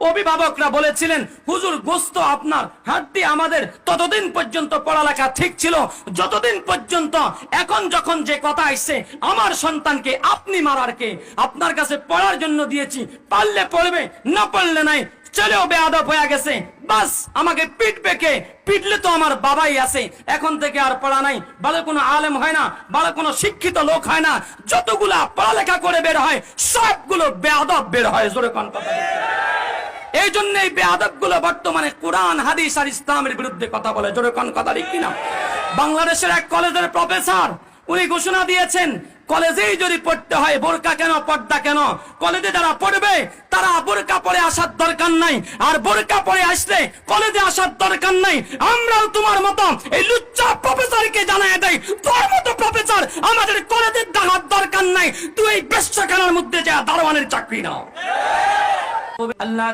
অভিভাবকরা বলেছিলেন, হুজুর গোস্ত আপনার হাড্ডি আমাদের, ততদিন পর্যন্ত পড়ালেখা ঠিক ছিল যতদিন পর্যন্ত এখন যখন যে কথা আসছে আমার সন্তানকে আপনি মারার কে, আপনার কাছে পড়ার জন্য দিয়েছি, পারলে পড়বে না পড়লে নাই, ছেলেও বেয়াদব হয়ে গেছে, বাস আমাকে পিটবে কে, পিটলে তো আমার বাবাই আছে, এখন থেকে আর পড়া নাই, ভালো কোনো আলেম হয় না, ভালো কোনো শিক্ষিত লোক হয় না, যতগুলা পড়ালেখা করে বের হয় সবগুলো বেয়াদব বের হয়। জোরে কোন কথা। এই জন্য এই বেয়াদব গুলো বর্তমানে কোরআন হাদিস আর ইসলামের বিরুদ্ধে কথা বলে। জোরে কোন কথা ঠিক কিনা? বাংলাদেশের এক কলেজের প্রফেসর উনি ঘোষণা দিয়েছেন, কলেজেই যদি পড়তে হয় বোরকা কেন, পর্দা কেন, কলেজে যারা পড়বে তারা বোরকা পরে আসার দরকার নাই, আর বোরকা পরে আসলে কলেজে আসার দরকার নাই। আমরাও তোমার মতো এই লুচ্চা প্রফেসরকে জানায় দেই, তোর মতো প্রফেসর আমাদের কলেজে দেখার দরকার নাই, তুই এই বেশ্যাখানার মধ্যে যা দারোয়ানের চাকরি নাও। আল্লাহ